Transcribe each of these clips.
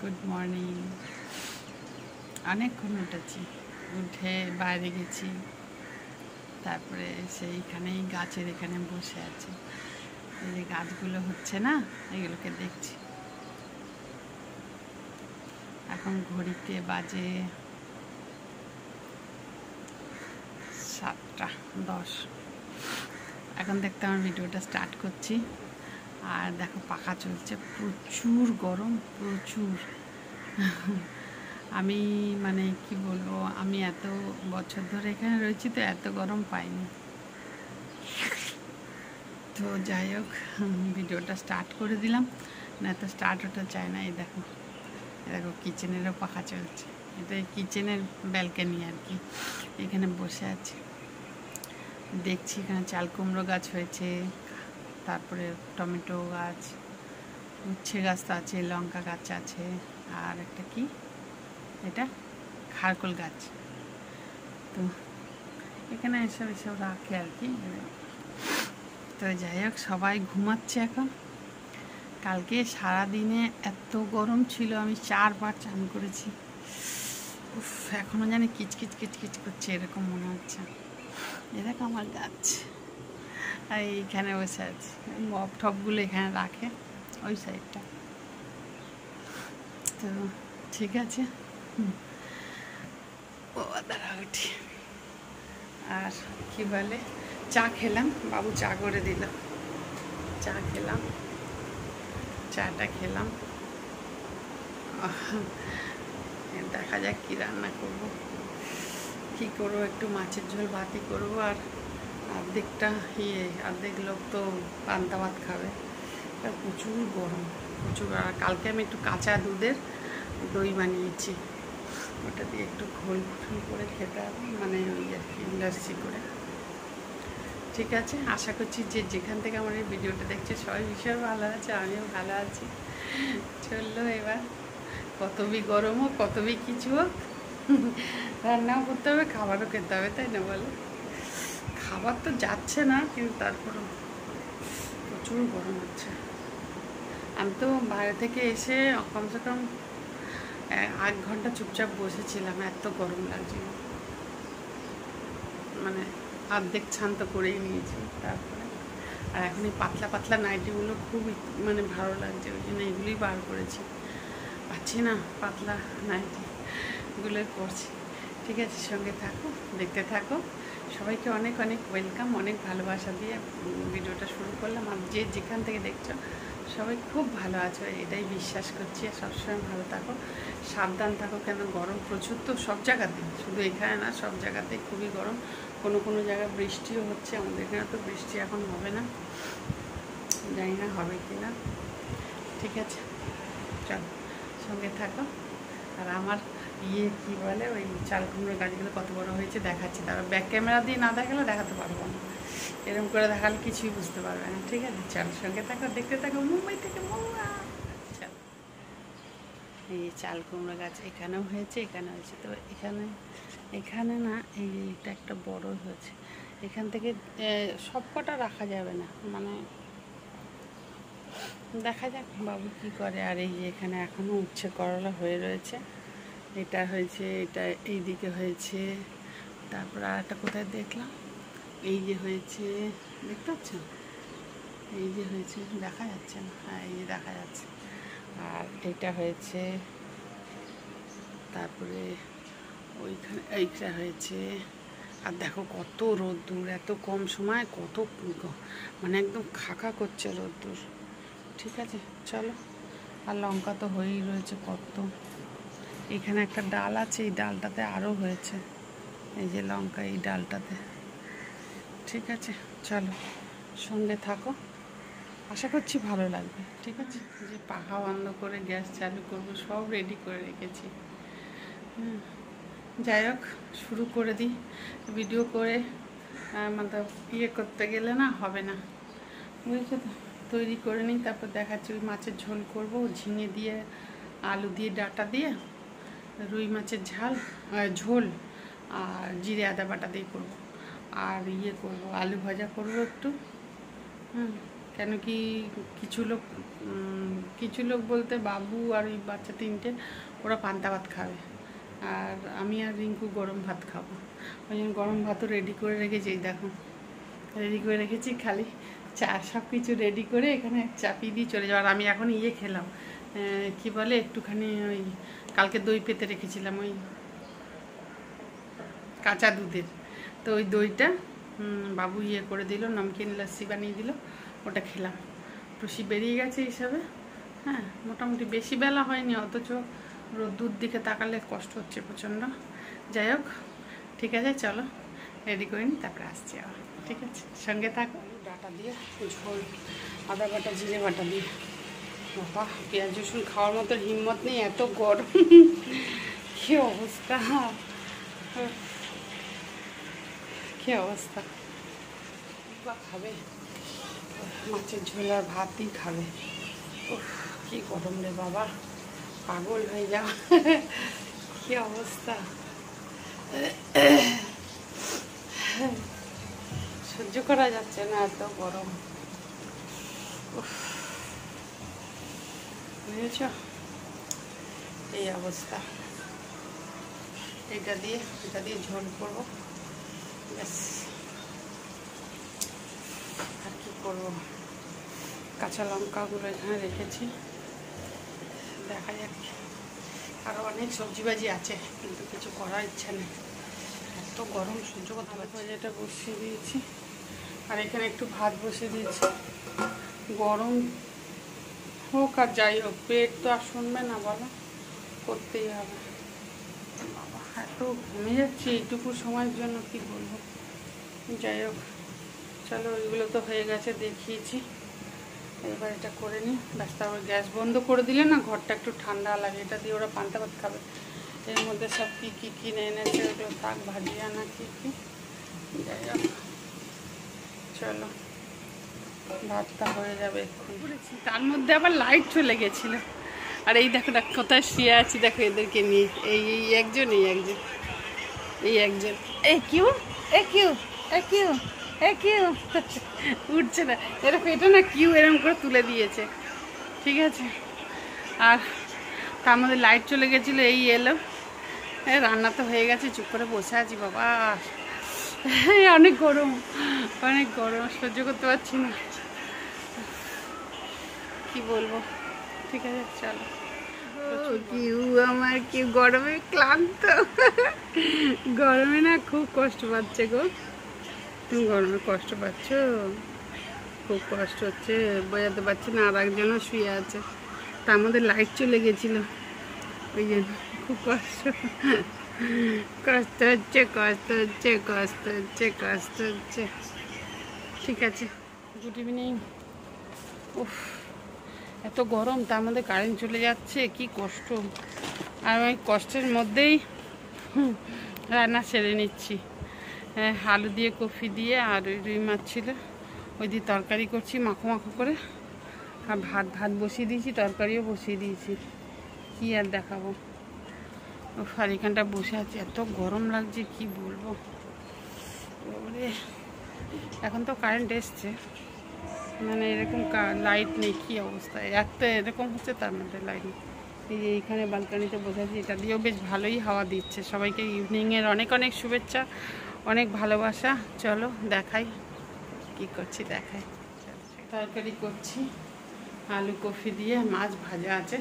Good morning. অনেকক্ষণ উঠেছি, উঠে বাইরে গেছি, তারপরে সেইখানেই গাছের এখানে বসে আছি। এই যে গাছগুলো হচ্ছে না, এগুলোকে দেখছি। এখন ঘড়িতে বাজে 7:10। এখন দেখতে আমার ভিডিওটা স্টার্ট করছি। আর দেখো পাখা চলছে, প্রচুর গরম, প্রচুর। আমি মানে কি বলবো, আমি এত বছর ধরে এখানে রয়েছি তো এত গরম পাইনি। তো যাই হোক, ভিডিওটা স্টার্ট করে দিলাম। না তো স্টার্ট হতে চায় না। এই দেখো, দেখো কিচেনেরও পাখা চলছে। এটা কিচেনের ব্যালকনি আর কি। এখানে বসে আছি, দেখছি এখানে চাল কুমড়ো গাছ হয়েছে, তারপরে টমেটো গাছ, উচ্ছে গাছ তো আছে, লঙ্কা গাছ আছে, আর একটা কি এটা খারকোল গাছ। তো এখানে এসব রাখে আর কি। তো যাই হোক, সবাই ঘুমাচ্ছে এখন। কালকে সারাদিনে এত গরম ছিল, আমি 4বার চান করেছি। উফ, এখনও জানি কিচকিচ কিচকিচ করছে, এরকম মনে হচ্ছে। এরকম আমার গাছ, আর এইখানে বসে আছে। মপ টপগুলো এখানে রাখে, ওই সাইডটা। তো ঠিক আছে, ও দাঁড়া উঠি। আর কি বলে, চা খেলাম, বাবু চা করে দিল। চা খেলাম, চাটা খেলাম। দেখা যাক কী রান্না করব, কী করবো। একটু মাছের ঝোল ভাতই করবো। আর অর্ধেকটা অর্ধেক লোক তো পান্তা ভাত খাবে। প্রচুর গরম, প্রচুর। আর কালকে আমি একটু কাঁচা দুধের দই বানিয়েছি, ওটা দিয়ে একটু ঘোল করে খেতে হবে, মানে ওই আর কি লাস্সি করে। ঠিক আছে, আশা করছি যে যেখান থেকে আমার এই ভিডিওটা দেখছে সবাই ভীষণ ভালো আছে, আমিও ভালো আছি। চললো এবার, কতবি গরম হোক, কতবি কিছু হোক, রান্নাও করতে হবে, খাবারও খেতে হবে, তাই না বলো? খাবার তো যাচ্ছে না, কিন্তু তারপরেও প্রচুর গরম হচ্ছে। আমি তো বাইরে থেকে এসে কমসে কম 1 ঘন্টা চুপচাপ বসেছিলাম, এত গরম লাগছিল। মানে অর্ধেক ছান তো করেই নিয়েছি। তারপরে আর এখন এই পাতলা পাতলা নাইটিগুলো খুবই মানে ভালো লাগছে, ওই জন্য এগুলোই বার করেছি। পাচ্ছি না পাতলা নাইটিগুলোই পরছি। ঠিক আছে, সঙ্গে থাকো, দেখতে থাকো। সবাইকে অনেক অনেক ওয়েলকাম, অনেক ভালোবাসা দিয়ে ভিডিওটা শুরু করলাম। আর যে যেখান থেকে দেখছো সবাই খুব ভালো আছো, এটাই বিশ্বাস করছি। সবসময় ভালো থাকো, সাবধান থাকো, কেন গরম প্রচুর তো সব জায়গাতে, শুধু এখানে না, সব জায়গাতেই খুবই গরম। কোনো কোনো জায়গায় বৃষ্টিও হচ্ছে, আমাদের এখানে তো বৃষ্টি এখন হবে না, জানি না হবে কি না। ঠিক আছে, চলো সঙ্গে থাকো। আর আমার কি বলে, ওই চাল কুমড়োর গাছগুলো কত বড় হয়েছে দেখাচ্ছি। তারা ব্যাক ক্যামেরা দিয়ে না দেখালে দেখাতে পারবো না, এরকম করে দেখালে কিছুই বুঝতে পারবে না। ঠিক আছে, চল সঙ্গে থাকো, দেখতে থাকো। মুম্বাই থেকে চল। এই চাল কুমড়ো গাছ এখানেও হয়েছে, এখানে হয়েছে। তো এখানে না, এইটা একটা বড় হয়েছে। এখান থেকে সব কটা রাখা যাবে না, মানে দেখা যাক বাবু কি করে। আর এই যে এখানে এখনও উচ্ছে করলা হয়ে রয়েছে। এটা হয়েছে, এটা এই দিকে হয়েছে। তারপর আর একটা কোথায় দেখলাম, এই যে হয়েছে, দেখতে পাচ্ছ? এই যে হয়েছে, দেখা যাচ্ছে না? হ্যাঁ, এই যে দেখা যাচ্ছে। আর এইটা হয়েছে, তারপরে ওইখানে এইটা হয়েছে। আর দেখো কত রোদ্দুর, এত কম সময় কত মানে একদম খাকা করছে রোদ্দুর। ঠিক আছে, চলো। আর লঙ্কা তো হয়েই রয়েছে কত। এখানে একটা ডাল আছে, এই ডালটাতে আরও হয়েছে, এই যে লঙ্কা এই ডালটাতে। ঠিক আছে, চলো সঙ্গে থাকো, আশা করছি ভালো লাগবে। ঠিক আছে, যে পাখা বন্ধ করে গ্যাস চালু করবো সব রেডি করে রেখেছি। যাই হোক, শুরু করে দিই। ভিডিও করে মানে করতে গেলে না হবে না, বুঝেছো তো? তৈরি করে নিই, তারপর দেখাচ্ছি। ওই মাছের ঝোল করবো, ঝিঙে দিয়ে আলু দিয়ে ডাঁটা দিয়ে, রুই মাছের ঝোল আর জিরে আদা বাটা দিয়ে করবো। আর করবো, আলু ভাজা করবো একটু। কেন কি কিছু লোক কিছু লোক বলতে বাবু আর ওই বাচ্চা 3টে ওরা পান্তা ভাত খাবে, আর আমি আর রিঙ্কু গরম ভাত খাবো। ওই জন্য গরম ভাতও রেডি করে রেখেছি। এই দেখো রেডি করে রেখেছি, খালি চা সব কিছু রেডি করে এখানে চাপিয়ে দিয়ে চলে যাওয়ার। আমি এখন খেলাম, কি বলে, একটুখানি ওই কালকে দই পেতে রেখেছিলাম, ওই কাঁচা দুধের, তো ওই দইটা বাবু করে দিল, নমকিন লস্যি বানিয়ে দিল, ওটা খেলাম। টুসি বেরিয়ে গেছে হিসাবে, হ্যাঁ মোটামুটি বেশি বেলা হয়নি, অথচ রোদ্দুর দিকে তাকালে কষ্ট হচ্ছে প্রচণ্ড। যাই হোক ঠিক আছে, চলো রেডি করে নিই, তারপরে আসছি আবার। ঠিক আছে, সঙ্গে থাকো। ডাটা দিয়ে ঝোল, আদা বাটা জিরে বাটা দিয়ে, বাবা পেঁয়াজ রসুন খাওয়ার মতো হিম্মত নেই, এত গরম। কি অবস্থা, কি অবস্থা। বা খাবে মাছের ঝোল আর ভাতই খাবে। উফ কি গরম রে বাবা, পাগল হয়ে যাও। কি অবস্থা, সহ্য করা যাচ্ছে না, এত গরম। বুঝেছ, এই অবস্থা। এটা দিয়ে ঝোল করবো, ব্যাস। আর কি করবো, কাঁচা লঙ্কাগুলো এখানে রেখেছি, দেখা যাক। আরও অনেক সবজি বাজি আছে, কিন্তু কিছু করার ইচ্ছা নেই, এত গরম সহ্য করতে পারছি। এটা বসিয়ে দিয়েছি, আর এখানে একটু ভাত বসিয়ে দিয়েছি। গরম হোক আর যাই হোক, পেট তো আর শুনবে না, বলো, করতেই হবে। বাবা এত ঘুমে যাচ্ছি এইটুকু সময়ের জন্য, কি বলবো। যাই হোক চলো, ওইগুলো তো হয়ে গেছে, দেখিয়েছি। এবার এটা করে নিই, ব্যাস। তারপর গ্যাস বন্ধ করে দিলে না ঘরটা একটু ঠান্ডা লাগে। এটা দিয়ে ওরা পান্তা ভাত খাবে। এর মধ্যে সব কী কী কিনে এনেছে, ওগুলো শাক ভাজিয়া না কী কী। যাই হোক চলো, ভাতটা হয়ে যাবে এক্ষুনি। তার মধ্যে আবার লাইট চলে গেছিলো। আর এই দেখো কোথায় শুয়ে আছি, দেখো এদেরকে নিয়ে। এই একজন উঠছে না, এরকম এটা না কিউ এরকম করে তুলে দিয়েছে। ঠিক আছে, আর তার মধ্যে লাইট চলে গেছিলো, এই এলো। রান্না তো হয়ে গেছে, চুপ করে বসে আছি। বাবা অনেক গরম, অনেক গরম, সহ্য করতে পারছি না, কি বলবো। ঠিক আছে চলো। কিউ আমার, কি গরমে ক্লান্ত, গরমে না খুব কষ্ট পাচ্ছে গো। তুমি গরমে কষ্ট পাচ্ছ, খুব কষ্ট হচ্ছে, বোঝাতে পারছি না। আর একজনও শুয়ে আছে, তার মধ্যে লাইট চলে গেছিলো, ওই জন্য খুব কষ্ট, কষ্ট হচ্ছে, কষ্ট হচ্ছে, কষ্ট হচ্ছে, কষ্ট হচ্ছে। ঠিক আছে, গুড ইভিনিং। উফ এত গরম, তার মধ্যে কারেন্ট চলে যাচ্ছে, কি কষ্ট। আর ওই কষ্টের মধ্যেই রান্না সেরে নিচ্ছি। আলু দিয়ে কফি দিয়ে, আর ওই রুই মাছ ছিল, ওই দিয়ে তরকারি করছি মাখো মাখো করে। আর ভাত বসিয়ে দিয়েছি, তরকারিও বসিয়ে দিয়েছি, কি আর দেখাবো। আর এখানটা বসে আছি, এত গরম লাগছে, কি বলবো। এখন তো কারেন্ট এসছে, মানে এরকম লাইট নেই, কী অবস্থা। একটা এরকম হচ্ছে, তার মধ্যে লাইট নেই। এই যে এইখানে বালকানিতে বসে আছি, এটা দিয়েও বেশ ভালোই হাওয়া দিচ্ছে। সবাইকে ইভিনিংয়ের অনেক অনেক শুভেচ্ছা, অনেক ভালোবাসা। চলো দেখাই কি করছি, দেখাই। তরকারি করছি, আলু কফি দিয়ে, মাছ ভাজা আছে,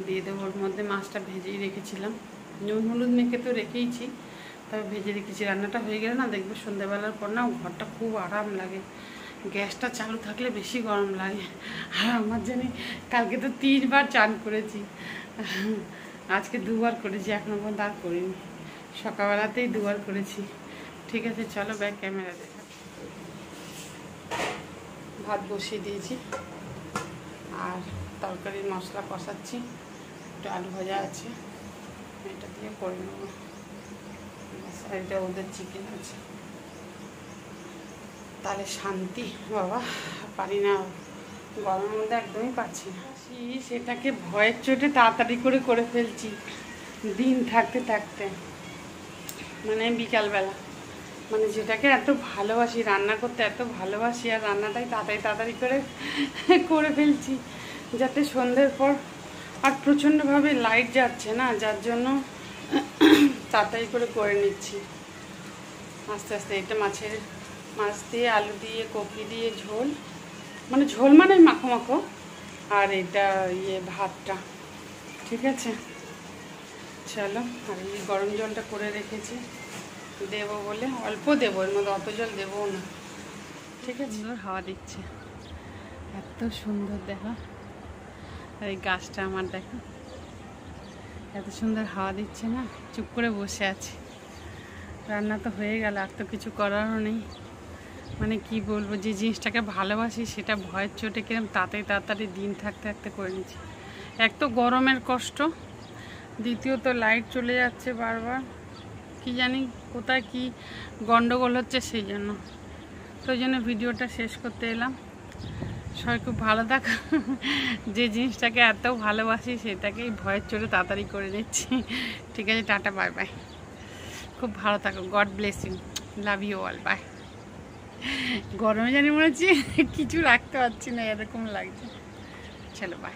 দিয়ে দেবো ওর মধ্যে। মাছটা ভেজেই রেখেছিলাম, নুন হলুদ মেখে তো রেখেইছি, তবে ভেজে রেখেছি। রান্নাটা হয়ে গেলে না দেখবে সন্ধ্যাবেলার পর না ঘরটা খুব আরাম লাগে। গ্যাসটা চালু থাকলে বেশি গরম লাগে। আর আমার জানি কালকে তো 3 বার চান করেছি, আজকে 2 বার করেছি, এখনো পর্যন্ত আর করিনি। সকালবেলাতেই 2 বার করেছি। ঠিক আছে চলো, ব্যাক ক্যামেরা দেখা। ভাত বসিয়ে দিয়েছি, আর তরকারির মশলা কষাচ্ছি, একটু আলু ভাজা আছে, এটা দিয়ে করে নেবো। আর এটা ওদের চিকেন আছে, তাহলে শান্তি। বাবা পারি না, গরমের মধ্যে একদমই পারছি না। সেটাকে ভয়ের চোটে তাড়াতাড়ি করে ফেলছি, দিন থাকতে থাকতে, মানে বিকালবেলা, মানে যেটাকে এত ভালোবাসি, রান্না করতে এত ভালোবাসি, আর রান্নাটাই তাড়াতাড়ি করে ফেলছি। যাতে সন্ধ্যের পর আর প্রচণ্ডভাবে লাইট যাচ্ছে না, যার জন্য তাড়াতাড়ি করে নিচ্ছি আস্তে আস্তে। এটা মাছ দিয়ে আলু দিয়ে কপি দিয়ে ঝোল, মানে ঝোল মানে মাখো মাখো, আর এটা ভাতটা। ঠিক আছে, চলো। আর এই গরম জলটা করে রেখেছি দেবো বলে, অল্প দেবো, এর মধ্যে অত জল দেবো না। ঠিক আছে, সুন্দর হাওয়া দিচ্ছে, এত সুন্দর দেখো। আর এই গাছটা আমার দেখো, এত সুন্দর হাওয়া দিচ্ছে না, চুপ করে বসে আছি। রান্না তো হয়ে গেল, আর তো কিছু করারও নেই। মানে কি বলবো, যে জিনিসটাকে ভালোবাসি সেটা ভয়ের চোটে কিরম তাড়াতাড়ি দিন থাকতে থাকতে করে নিচ্ছি। এক তো গরমের কষ্ট, দ্বিতীয়ত লাইট চলে যাচ্ছে বারবার, কি জানি কোথায় কি গন্ডগোল হচ্ছে, সেই জন্য। তো ওই জন্য ভিডিওটা শেষ করতে এলাম। সবাই খুব ভালো থাকো। যে জিনিসটাকে এত ভালোবাসি সেটাকেই ভয়ের চোটে তাড়াতাড়ি করে নিচ্ছি। ঠিক আছে, টাটা, বাই বাই। খুব ভালো থাকো, God bless you, love you all, bye. গরমে জানি মনে হচ্ছে কিছু রাখতে পারছি না, এরকম লাগছে। চলো, বাই।